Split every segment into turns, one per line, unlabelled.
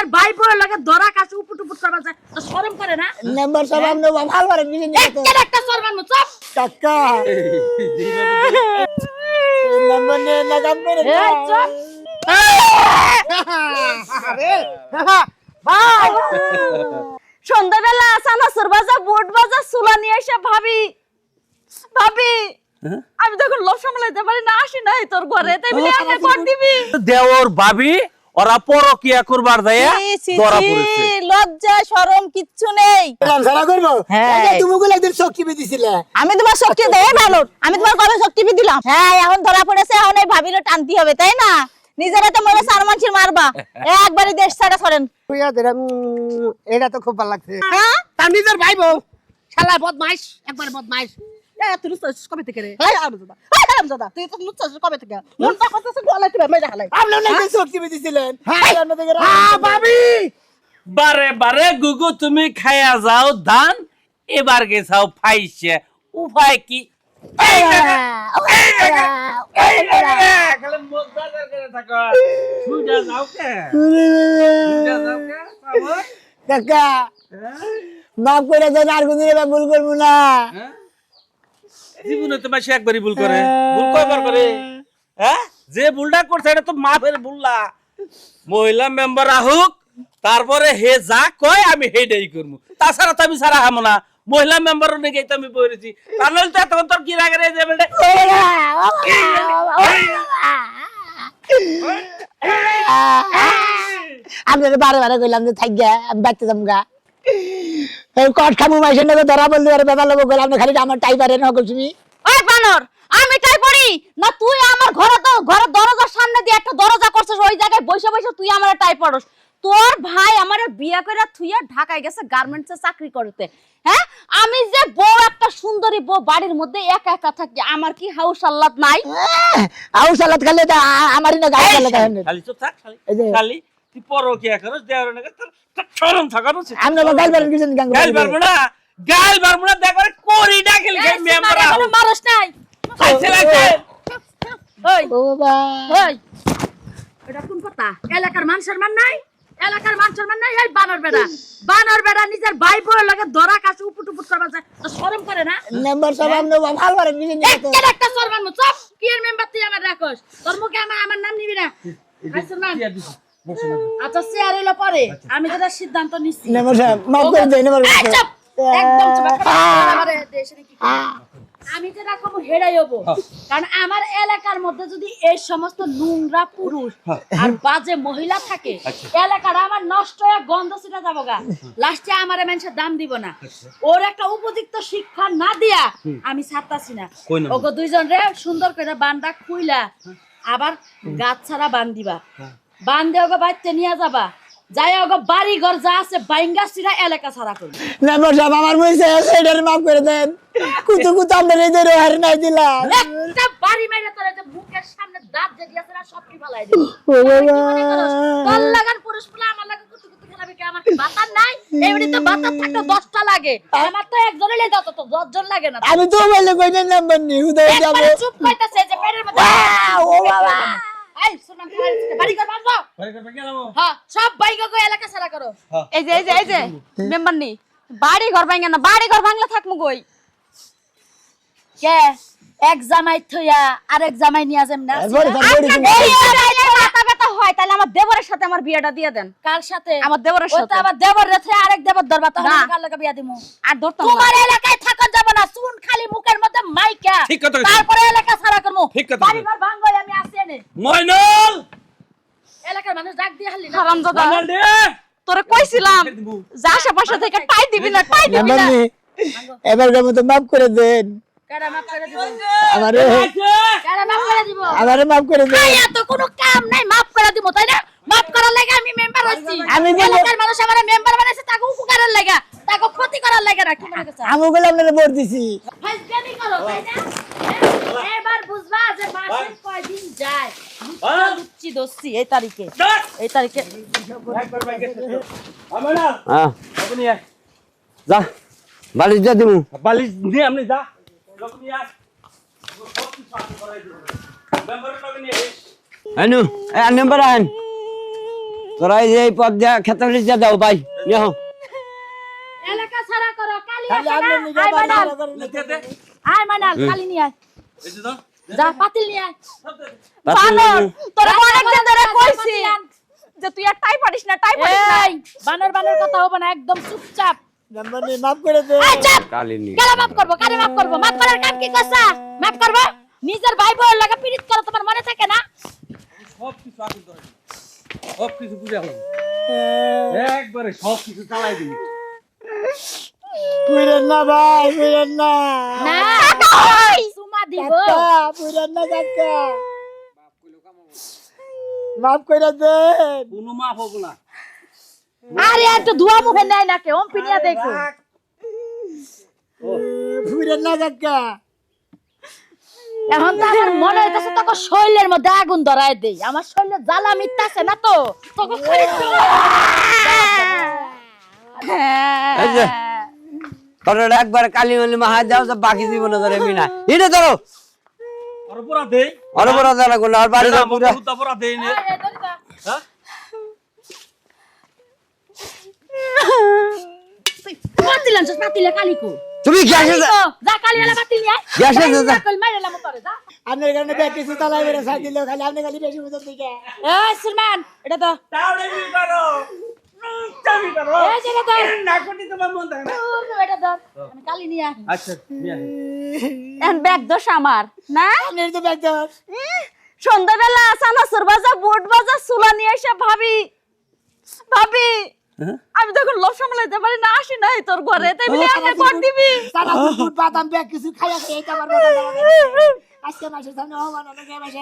নিজের ভাই বউয়ের লাগে ধরা কাছে উপুট উপুট করবা যায় তো শরম করে না
মেম্বার সাহেব আপনি ভালো করে বুঝেন না তো
একটা সরমান মু চুপ
কাকা মেম্বার নে না কাম করে
এই চুপ
আরে ভাই
সন্ধ্যাবেলা সানাসুর বাজা বুট বাজা সুলা নিয়ে এসে ভাবি ভাবি আমি তখন লোভ সামলাইতে পারি না আসি নাই তোর ঘরে তাই বলে আমাকে কর দিবি
দেওর ভাবি ওরা পরকিয়া করবার যায় ধরা পড়েছে
লজ্জা শরম কিচ্ছু নেই
রাম সারা করব
হ্যাঁ।
তুমি গুলো একদিন শক্তি দিছিলে
আমি তোমার শক্তি দেই ভালো আমি তোমার কবে শক্তি দিলাম হ্যাঁ এখন ধরা পড়েছে এখন এই ভাবিরে টানতে হবে তাই না নিজেরা তো মরে চার মানছির মারবা একবারই দেশ ছাড়া ছড়েন
তুইয়া দেরা এটা তো খুব ভালো লাগছে
হ্যাঁ
তার নিজের ভাই বউ শালা বদমাইশ একবার বদমাইশ
তুই লুচ্ছাস কবে থেকে রে দাদা তুই তো লুচ্ছাস কবে থেকে মনটা কতছে গলায় তুই মেরে হালাই
আপনি একদিন শক্তি দিছিলেন হ্যাঁ ভাবি
বারে বারে গুগু তুমি খায়া যাও ধান এবার গেছাও ফাইছে উপায় কি
কাকা মাফ করে দেন আর কোনদিন এবার ভুল করবো না
জীবনে তো মাসে একবারই ভুল করে ভুল কয়বার করে হ্যাঁ যে ভুলটা করছে এটা তো মাফের ভুল না মহিলা মেম্বার আহুক তারপরে হে যা কয় আমি হেডাই করবো তাছাড়া তো আমি সারা হামো না মহিলা মেম্বার নাকি তো আমি বলেছি তার নইলে তো তখন তোর কি রাগে রে যাবে
আপনারা বারে বারে কইলাম যে থাক গা আমি বাচ্চা যাম গা এই কট খামু মাইছেন না ধরা বললি আর বেবা লোক কইলাম খালি আমার টাইপারে না কইছি
ওই বানর আমি তাই পড়ি না তুই আমার ঘরে দরজার সামনে দিয়ে একটা দরজা করছিস ওই জায়গায় বসে বসে তুই আমার টাই পড়স তোর ভাই আমারে বিয়া কইরা থুইয়া ঢাকায় গেছে গার্মেন্টসে চাকরি করতে হ্যাঁ আমি যে বউ একটা সুন্দরী বউ বাড়ির মধ্যে একা একা থাকি আমার কি হাউস আল্লাদ নাই
আউ সালাত খালে আমারই না গায়ে খালে তাহলে
খালি তো থাক খালি তুই পরকিয়া করস দেওয়ার নাকি তোর শরম থাকা উচিত
আমরা গাল বারেন কিছু গাঙ্গ
গাল পারবো না দেখো করি না খেলে মেম্বার
কোনো মানুষ নাই
আইছে লাগছে
ওই
ও বাবা
ওই এটা কোন কথা এলাকার মান সম্মান নাই এলাকার মান সম্মান নাই এই বানর বেড়া নিজের ভাই বউয়ের লাগে ধরা কাছে উপুট উপুট করবা যায় তো শরম করে না
মেম্বার সাহেব আপনি ভালো করে বুঝেন না তো
একটা সরমান মু চুপ কি এর মেম্বার তুই আমার রাখস তোর মুখে আমার নাম নিবি না আইছন না আচ্ছা চেয়ার এলো পরে আমি যেটা সিদ্ধান্ত নিছি
মেম্বার সাহেব মাফ করে দেন মেম্বার সাহেব
চুপ একদম চুপ আমারে দেশে কি আমি যেটা কম হেড়াই হবো কারণ আমার এলাকার মধ্যে যদি এই সমস্ত নোংরা পুরুষ আর বাজে মহিলা থাকে এলাকাটা আমার নষ্ট হয়ে গন্ধ ছিটা যাবো গা লাস্টে আমার মানুষের দাম দিব না ওর একটা উপযুক্ত শিক্ষা না দিয়া আমি ছাড়তাছি না ওগো দুইজন রে সুন্দর করে বান্দা খুইলা আবার গাছ ছাড়া বান দিবা বান দিয়ে ওগো বাড়িতে নিয়ে যাবা যাই ওগো বাড়ি ঘর যা আছে বাইঙ্গা সিরা এলাকা ছাড়া করবে
মেম্বার সাহেব আমার মইছে সেটার মাফ করে দেন কুতু আপনার এই যে রোহার নাই দিলাম
একটা বাড়ি মেরে তোর যে মুখের সামনে দাঁত যে দিয়েছে না সব কি ফলাই দিবি
ও বাবা
তোর লাগার পুরুষ ফুলা আমার লাগে কুতু কুতু খেলাবি কি আমার বাতার নাই এমনি তো বাতার থাকতো 10টা লাগে আমার তো একজনই লে দাও তো 10 জন লাগে না
আমি তো বলে কইনা নাম্বার নি উদয় যাব
একবারে চুপ কইতাছে যে পেটের মধ্যে
ও বাবা
এই শুনাম বাড়ি ঘর বাঁধবো হ্যাঁ সব বাইগা কই এলাকা ছাড়া করো এই যে মেম্বার নি বাড়ি ঘর ভাঙে না বাড়ি ঘর ভাঙলে থাকমু কই কে এক জামাই থইয়া আরেক জামাই নিয়া যাম না মাথা ব্যথা হয় তাহলে আমার দেবরের সাথে আমার বিয়েটা দিয়ে দেন কার সাথে আমার দেবরের সাথে আমার দেবর রেছে আরেক দেবর ধরবা তাহলে কার লাগে বিয়া দিমু আর ধরতাম তোমার এলাকায় থাকা যাবে না শুন খালি মুখের মধ্যে মাইকা তারপরে এলাকা ছাড়া করমু বাড়ি ঘর ভাঙবো আমি আসি এনে
মইনুল
এলাকার মানুষ ডাক দিয়ে হালি না হারামজাদা তোরে কইছিলাম যা আশেপাশে থেকে টাই দিবি না
এবার মতো মাফ করে দেন
কারা মাফ করে দিব
আমারে
কারা মাফ করে দিব
আমারে মাফ করে দেন
আয়া তো কোনো কাম নাই মাফ করে দিব তাই না মাফ করার লাগা আমি মেম্বার হইছি
আমি
এলাকার মানুষ আমারে মেম্বার বানাইছে তাকে উপকারের লাগা তাকে ক্ষতি করার লাগা না কি মনে করছ
আমি বলে আপনারে ভোট দিছি
ফাইজগানি করো তাই না এবার বুঝবা যে মাসের কয় দিন যায় লুচ্চি দোস্তি এই তারিখে
আমরা
হ্যাঁ
আপনি
যা বালিশ দিয়ে দিমু
বালিশ নিয়ে আপনি যা লোক নিয়ে আস সব কিছু আপনি করাই দেব মেম্বারের লগে নিয়ে
আইনু এ নাম্বার আইন তোরা এই যে এই পথ দিয়া খেতে যা দাও ভাই নিয়ে হও।
এলাকা ছাড়া করো কালি
খালি
আসে
আপনি
না
নিজে
আয়
বাড়ি
মানাল
ভাড়া করেন।
দে দে
আয় মানাল কালি নিয়ে আয়
এই যে দাও
যা পাতিল নিয়ে আয়
পাতিল
বানর
নিয়ে-
তোর অনেকদিন ধরে কইছি যে তুই আর টাই পারিস না এই বানর বানর কথা হবে না একদম চুপচাপ
নাম্বার নেই, মাফ করে দে।
আয় চাপ
কালি নি
কেন মাফ করবো কারে মাফ করবো মাফ করার কাম কি করছা মাফ করবো নিজের ভাই বোনের লাগা পীড়িত করো তোমার মনে থাকে না
সব কিছু আগুন ধরে সব কিছু বুঝে গেল একবারে সব কিছু চালাই দিবি
পুরেন না ভাই, পুরেন না।
না সুমা দিব
কাকা, পুরেন না কাকা। মাফ করে দেন।
কোনো মাফ হবো না
আরে একটু ধোয়া মুখে নেয় না কে ওম পিনিয়া দেখো
পুরেন না কাকা।
এখন তো আমার মনে হইতেছে তোকে শরীরের মধ্যে আগুন ধরায় দেই আমার শরীরে জ্বালা মিটতাছে না তো তোকে শরীর
এই যে তোরা একবার কালি মালি মাহা যাও তো বাকি জীবনে ধরে মিনা এটা ধরো
আর পুরা দে
আর বড় জানা কোন আর বাড়ি পুরা
পুরা দে নে হ্যাঁ
পাতিলান পাতিলে কালিকো
তুমি গ্যাসে
যা কালিয়ালা পাতিল নিয়ে
গ্যাসে যা
কল মাইরালাম তোরে যা
আপনার কারণে ব্যাগ কিছু তালাই বেড়ে সাই দিলেও খালি আপনি খালি বেশি বুঝতে দিকে।
এই সুলমান এটা তো
তাহলে কি করো চাবি করো
এই যে এটা
না কোটি তোমার মন থাকে না
এটা ধর আমি কালি নিয়ে আসি
আচ্ছা নিয়ে আয়
এখন ব্যাগ দোষ আমার না
আপনার তো ব্যাগ দেওয়ার।
সন্ধ্যাবেলা চানাচুর বাজা বুট বাজা চুলা নিয়ে এসে ভাবি ভাবি আমি তখন লোভ সামলাইতে পারি না আসি নাই তোর ঘরে তাই বলে আপনি কর দিবি
তারা বুট বাদাম ব্যাগ কিছু খাইয়া খেয়ে এটা আমার কথা বলা। আজকে মাসের সামনে হওয়া না কে মাসে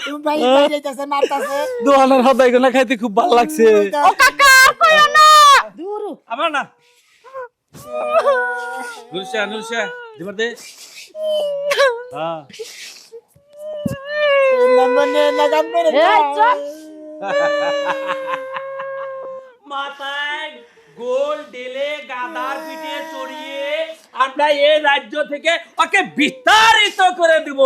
তুমি ভাই বাইরে যাচ্ছে মারতাছে
দোহানের হদাই গোনা খাইতে খুব ভালো লাগছে
ও কাকা আর কইও না
দূর
আমার না নুরশা দিবার দে হ্যাঁ
নাম্বার নিয়ে লাগাম করে
এই চল
মাথায় গোল ঢেলে গাদার পিঠে চড়িয়ে আমরা এই রাজ্য থেকে ওকে বিস্তারিত করে দিব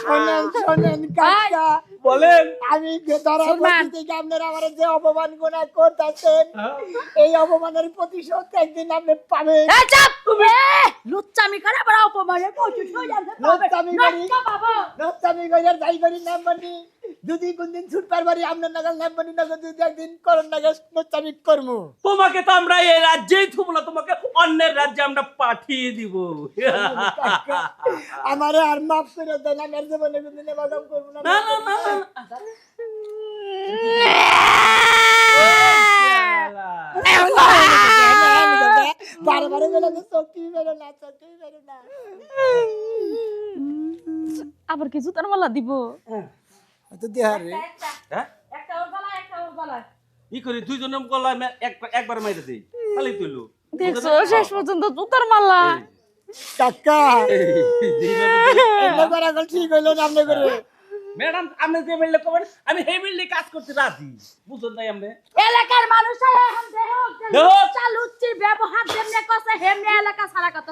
শোনেন শোনেন কাকা
বলেন
আমি ধরা
সুলমান।
পড়ছি থেকে আপনারা আমার যে অপমান গুণা করতেছেন এই অপমানের প্রতিশোধ একদিন আপনি পাবেন।
এই চাপ তুমি লুচ্চামি করে বড় অপমানে পৌঁছে হয়ে যাবে
লুচ্চামি করি?
না বাবা
নচ্চামি গজার যাই করি নাম বানি যদি কোনদিন ছুট পারবারি আপনার নাগাল নাম বানি নাগাল যদি একদিন করন নাগাল নচ্চামি করমু।
তোমাকে তো আমরা এই রাজ্যেই থুব না, তোমাকে অন্যের রাজ্যে আমরা পাঠিয়ে দিব।
কাকা, আমারে আর মাফ করে দেন, আমি আর জীবনে কোনদিন এবাদম করবো না।
না না না না
বারে বারে বলে যে চোখটি বেরো না, চোখটি বেরো না।
আবার কি জুতার মালা দিব
তো দেহারে
হ্যাঁ?
একটা ওর গলায় একটা ওর গলায়
ই করি দুইজনের গলায় একবার মাইরে দেই, খালি তুইলো।
দেখছো শেষ পর্যন্ত জুতার মালা
কাকা এগুলো করা গেল ঠিক হইলো না আপনি করে।
ম্যাডাম আপনি যে বিল্ডে করেন আমি এই বিল্ডে কাজ করতে রাজি, বুঝুন নাই আমরা।
এলাকার মানুষ এখন
দেহ।
চালুচ্ছি ব্যবহার যেমনে করছে হেমনে এলাকা সারা কথা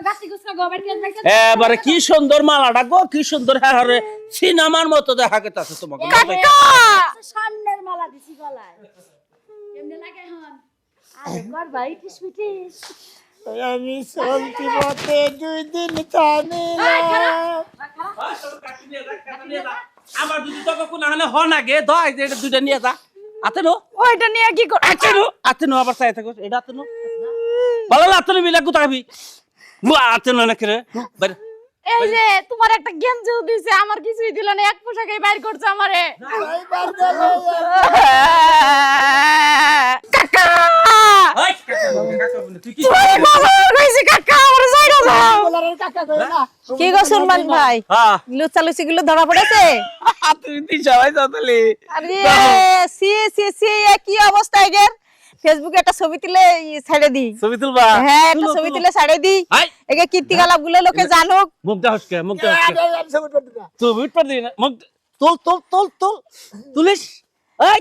গাছি গুছকা গোবের কেস দেখছে
এবারে কি সুন্দর মালাটা গো, কি সুন্দর হ্যাঁ রে, সিনেমার মতো দেখা গেছে তোমাকে।
সামনের মালা দিছি গলায় কেমনে লাগে এখন আরে কর ভাই টিসমিটিস
আমি চলতি পথে 2 দিন থামিলাম।
আমার যদি তোকে কোন হানে হ না গে দয় যে এটা দুইটা নিয়ে যা আতে নো,
ওইটা নিয়ে কি কর
আতে নো আবার চাই থাকো এটা আতে নো ভালো আতে নো মিলা গুতাবি আতে নো না করে বাইরে।
এই যে তোমার একটা গেঞ্জিও দিছে আমার কিছুই দিল না, এক পোশাকেই বাইর করছে আমারে
এইবার গেলে
কাকা
এই, তুই কি
কইছি কাকা আমার যাইরা যাও
বলারের কাকা কই না।
কি গো সুলমান ভাই
হ্যাঁ
লুচালুচি গুলো ধরা পড়েছে?
তুমি দিশা ভাই যাতলি
আরে সি সি সি এ কি অবস্থা এর? ফেসবুকে একটা ছবি তুলে ছেড়ে দি।
ছবি তুলবা?
হ্যাঁ একটা ছবি তুলে ছেড়ে দি,
হাই
একে কীর্তিকলাপ গুলো লোকে জানুক।
মুখ দা হসকে মুখ দা হসকে
আমি সবুজ করতে না।
তুই উঠ পড় দি না মুখ তোল তোল তোল তোল তুলিস এই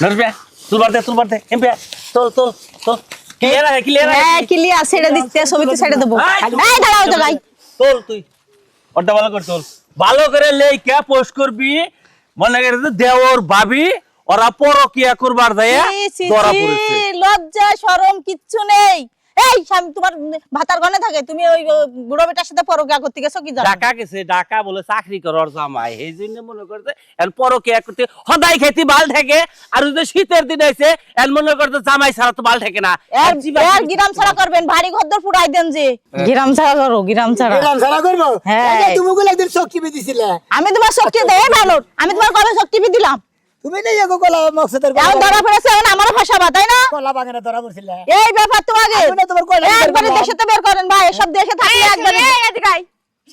নরবে তুলবার দে এমপি তোল তোল তোল ক্লিয়ার
হ্যাঁ ক্লিয়ার ছেড়ে দিতে ছবিতে ছেড়ে দেবো। এই দাঁড়াও জায়গায়
তোল তুই ওটা ভালো করে তোল, ভালো করে লেখা পোস্ট করবি, মনে করে দেওর ভাবি ওরা পরকিয়া করবার যায় ধরা পড়েছে।
লজ্জা শরম কিচ্ছু নেই। এই স্বামী তোমার ভাতার গনে থাকে, তুমি ওই বুড়ো বেটার সাথে পরকিয়া করতে গেছো কি জানো?
ঢাকা গেছে, ঢাকা বলে চাকরি করার জামাই, এই জন্য মনে করতে এখন পরকিয়া করতে সদাই খেতে বাল থাকে। আর যদি শীতের দিন আইছে এখন মনে করতে জামাই ছাড়া তো বাল থাকে না।
এর গিরাম ছাড়া করবেন, ভারী ঘরদর পুরাই দেন যে গিরাম ছাড়া করো, গিরাম ছাড়া।
এরকম সারা করবো?
হ্যাঁ।
এই যে তুমি গুলো একদিন চোখ টিপে দিছিলে।
আমি তোমার শক্তি দেই ভালো, আমি তোমার কবে শক্তি দিলাম?
তুমি নেই এগো কলা মকসদের
এখন ধরা পড়েছে, এখন আমারও ফাঁসাবা তাই না?
কলা বাগানে ধরা পড়ছিলে।
এই ব্যাপার তোমাকে
আপনি তোমার কয়লা বের
একবারে
করলাম।
দেশেতে বের করেন ভাই, এসব দেশে থাকলে একবারে
এদিকে আয়,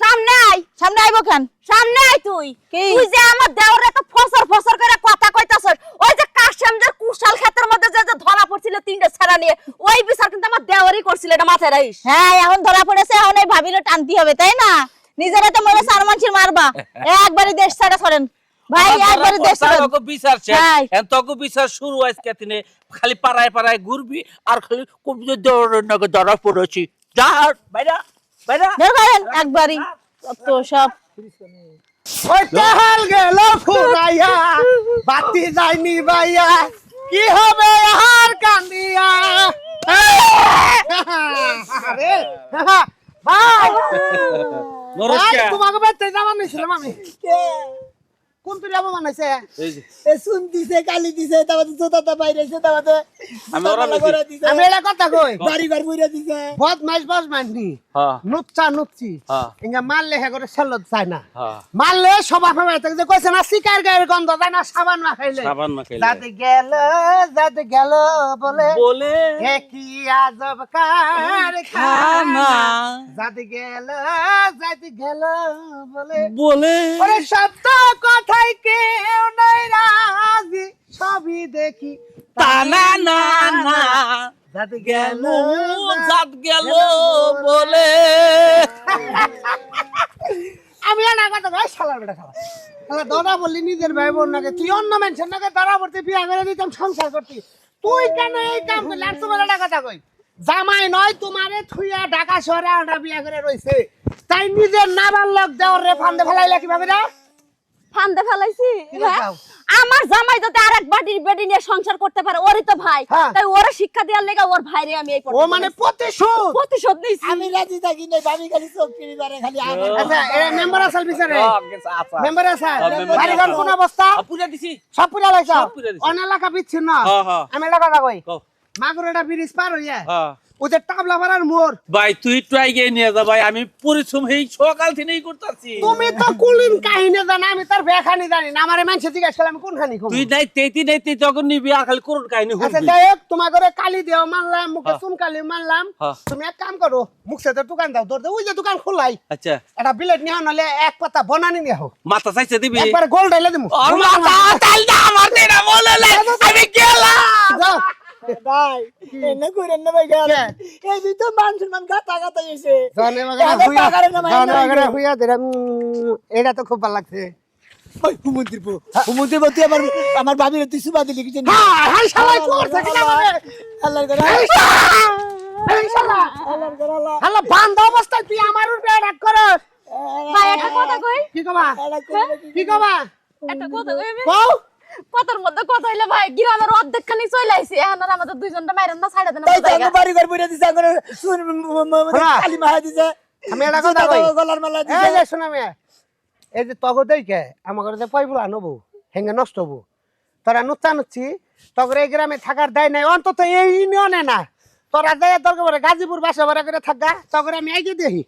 সামনে আয়,
সামনে আইবো কেন?
সামনে আয় তুই।
কি?
তুই যে আমার দেওরে তো ফসর ফসর করে কথা কইতাছস, ওই যে কাশেমদের কুশাল ক্ষেতের মধ্যে যে যে ধরা পড়ছিল তিনটে ছেড়া নিয়ে, ওই বিচার কিন্তু আমার দেওরই করছিল, এটা মাথায় রাখিস।
হ্যাঁ, এখন ধরা পড়েছে, এখন এই ভাবিলে টানতে হবে তাই না? নিজেরা তো মরে চার মানুষের মারবা, একবারে দেশ ছাড়া করেন ভাই, একবারে দেশ ছাড়েন।
তোকে বিচার শেষ,
হ্যাঁ।
এখন তোকে বিচার শুরু আজকে দিনে খালি পাড়ায় পাড়ায় ঘুরবি আর খালি কবিদের দেওরের নাকি ধরা পড়েছি। যা বাইরা বাইরা।
বের করেন একবারই, তো সব
ওই তেহাল গেল ফুরাইয়া, বাতি যায়নি বাইয়া, কি হবে আর কান্দিয়া? আরে ভাই,
নরসিয়া
তোমাকে বেতে যাওয়া নিছিলাম আমি। কোন তুই যাবো মানাইছে?
এই যে
এ শুন দিছে, কালি দিছে, তারপরে জোতাটা বাইরেছে, তারপরে
আমি ওরা
জুতা করে দিছে,
আমি এটা কথা কই,
বাড়ি ঘর বইরা দিছে।
বদমাইশ বদমাইশনি,
হ্যাঁ
নুচ্চা নুচ্চি,
হ্যাঁ
ইঙ্গা মারলে হে করে সেলত চায় না।
হ্যাঁ
মারলে সবা ফেমাই থাকে যে কইছে না শিকার গায়ের গন্ধ যায় না সাবান মাখাইলে।
সাবান মাখাইলে
যাতে গেল বলে
বলে
এ কি আজব কারখানা, যাতে গেল বলে
বলে
ওরে সত্য কথাই কেউ নাই রাজি, সবই দেখি
টানা না না
যাতে গেল
জাত গেল বলে।
আমি না কথা ভাই শালার বেটা খাওয়া শালা দাদা বললি নিজের ভাই বোন নাকি, তুই অন্য মানুষের নাকি দাঁড়া পড়তে বিয়া করে দিতাম সংসার করতি, তুই কেন এই কাম করলি? আর তোমার একটা কথা কই, জামাই নয় তোমারে থুইয়া ঢাকা শহরে আনা বিয়া করে রইছে, তাই নিজের নাবার লোক দেওয়ার রে ফান্দে ফেলাইলা কিভাবে রে?
ফান্দে ফেলাইছি,
কি
হ্যাঁ?
দেখাও?
আমার জামাই যদি আরেক বাড়ির বেটি নিয়ে সংসার করতে পারে, ওরই তো ভাই,
হ্যাঁ।
তাই ওরা শিক্ষা দেওয়ার লেগে ওর ভাইরে আমি এই
ও মানে প্রতিশোধ।
প্রতিশোধ নিয়েছি।
আমি রাজি থাকি নাই, ভাবি খালি চোখ টিপে পারে, খালি আমার
আচ্ছা এ মেম্বার আসাল বিচারে
আচ্ছা
মেম্বার আসাল
member
বাড়িঘর কোন অবস্থা?
পুরা দিছি।
সব পুরা লাইছ?
সব পুরা দিছি।
অন্য এলাকা বিচ্ছিন্ন।
হ্যাঁ, হ্যাঁ।
আমি একটা কথা কই,
কও।
মাগুরেটা ব্রিজ পার হইয়া
হ্যাঁ
ওদের টাবলা পাড়ার মোড়,
ভাই তুই ট্রাই গিয়ে নিয়ে যা ভাই, আমি পরিশ্রম এই সকাল থেকেই করতেছি।
তুমি তো কুলিন কাহিনী জানা, আমি তার বেখানি জানি না, আমারে মানুষ জিজ্ঞাসা করলে আমি কোনখানি কম।
তুই নাই তেতি তখন নিবি আর খালি করুন কাহিনী
আচ্ছা
শুনবি।
যাই হোক, তোমার ঘরে কালি দেও মারলাম, মুখে চুন কালি মারলাম,
হ্যাঁ।
তুমি এক কাম করো, মুখ সাথে দোকান দাও, দৌড় ওই যে দোকান খোলাই,
আচ্ছা
একটা বিলেট নিয়ে নাহলে এক পাতা বনানি নিয়ে হোক,
মাথা চাইছে দিবি।
একবার গোল ঢাইলে দিমু।
আর মাথা তালটা আমার দেনা বলে লাই, আমি গেলাম।
যাও।
ভাই এনে কইরেন না ভাই গাল, এই ভিতর মানুষের মান গাতা গাতা হইছে।
জনে
এদের পাগারে না মাইনা হইলো।
হুইয়া দিলাম, এটা তো খুব ভালো লাগছে।
ওই হুমন্ত্রীপু তুই আমার ভাবির তুই সুবা দিলি কিছু না।
হ্যাঁ, হাই শালাই করছে কিনা মানে?
আল্লাহর করে
এই শালা, শালা বান্ধ অবস্থায় তুই আমার উপরে অ্যাটাক করস।
ভাই একটা কথা কই,
কি কবা? কি কবা?
একটা কথা কই আমি।
কও।
কথার মধ্যে কথা হইলে ভাই গ্রামের অর্ধেক খানি চলে আইছে, এখন আর আমাদের দুইজনটা মাইরেন না, ছাড়া দেন
তাই তো আমার বাড়ি ঘর বইরা দিছে, আমার শুন কালি মারা দিছে,
আমি একটা কথা কই,
গলার মালা
এই
দিছে।
যে শোনা মেয়ে, এই যে তগো দেইকে আমার ঘরে যে পয়বুলা আনবো হেঙ্গে নষ্ট হবো, তোরা নুচ্চা নুচ্ছি, তগরে এই গ্রামে থাকার দায় নাই, অন্তত এই ইউনিয়নে না, তোরা যাই দরকার পড়ে গাজীপুর বাসা ভাড়া করে থাকা, তগরে আমি আগে দেখি।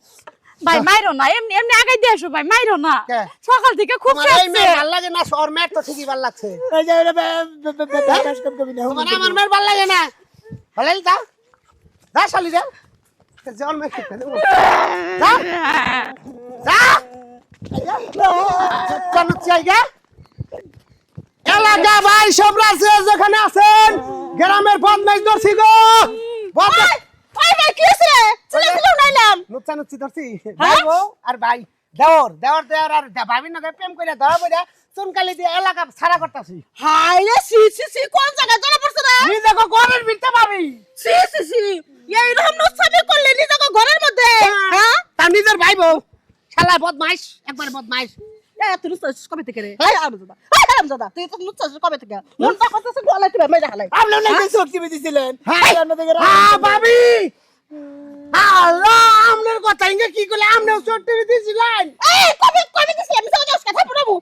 ভাই মাইরো না, এমনি এমনি আগাই দিয়ে আসো ভাই, মাইরো না,
কে?
সকাল থেকে খুব
তোমার এই
চাচ্ছে।
মেয়ে ভাল লাগে না, ওর মেয়ের তো ঠিকই ভাল লাগছে।
এই যে এটা বেকাশ কম কবি না
তোমার আমার মেয়ের ভাল লাগে না, ভালো যা যা শালি যা, জল মেয়ে খেতে দেবো, যা যা নুচ্ছি আইগা। এলাকা ভাই সব আছে যেখানে আছেন, গ্রামের বদমাইশ ধরছি গো, বদমাইশ
ওই ভাই কি হইছে? চিল্লাচিল্লি উঠাইলাম।
নুচ্চা নুচ্চি ধরছি, ভাই বউ আর ভাই দেওর আর ভাবির নগে প্রেম করে ধরা পড়ে চুনকালি দিয়ে এলাকা ছাড়া করতেছি।
হাই রে, সি সি সি, কোন জায়গায় ধরা পড়ছে রে?
নিজেকে ঘরের ভিতরে ভাবি,
সি সি সি, এইরকম নচ্ছামি করলে নিজেকে ঘরের মধ্যে, হ্যাঁ?
তার নিজের ভাই বউ শালা বদমাইশ, একবার বদমাইশ
তুই লুচ্চাস কবে থেকে রে আরামজাদা তুই তো লুচ্চাস কবে থেকে মনটা করতেছে গলায় তুই মেরে হালাই
আপনি নাকি শোট টিভি দিছিলেন
ভাবি আল্লাহ আমনের কথা ইঙ্গে কি করলে আমনেও চোট টিভি দিছিলেন
এই কবে কবে দিছি আমি তো দশ কথা পড়াবো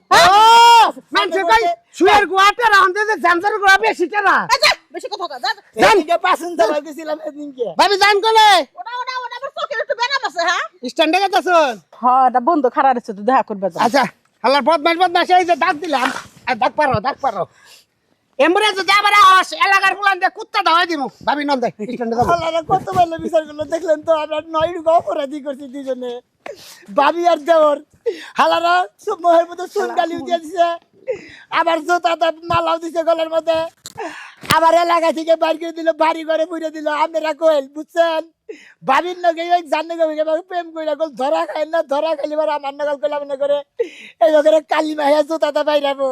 মানুষে কই শুয়ের গোয়াটা রাউন্ডে যে জামজার গোয়া বেশি টানা
আচ্ছা বেশি কথা কথা
জানকে পাসেন্ট চালাই দিছিলাম এদিনকে
ভাবি জান কলে
ওটা আমার চোখের একটু বেরাম আছে হ্যাঁ
স্ট্যান্ডে গেছছন
হ্যাঁ এটা বন্ধু খারাপ আছে তুই দেখা করবে
আচ্ছা হালার বদমাশ এই যে দাগ দিলাম আর দাগ পারো এমবুলেন্স যাবারে আস এলাকার বুলান দে কুত্তা দাওয়াই দিমু ভাবি নন দে স্ট্যান্ডে যাব
আল্লাহ কত ভালো বিচার করলো দেখলেন তো আমরা 9 অপরাধী করছি দুজনে ভাবি আর দেওর হালারা সব মোহের মধ্যে চুন গালি দিয়ে দিছে আবার জোতাটা মালাও দিছে গলার মধ্যে আবার এলাকা থেকে বাইর করে দিল বাড়ি ঘরে পুড়ে দিল আপনারা কইল বুঝছেন ভাবির নগে ওই জানে প্রেম কইরা কল ধরা খাই না ধরা খাইলে আমার নগল কইলাম না করে এই করে কালি মাইয়া জোতাটা বাইরাবো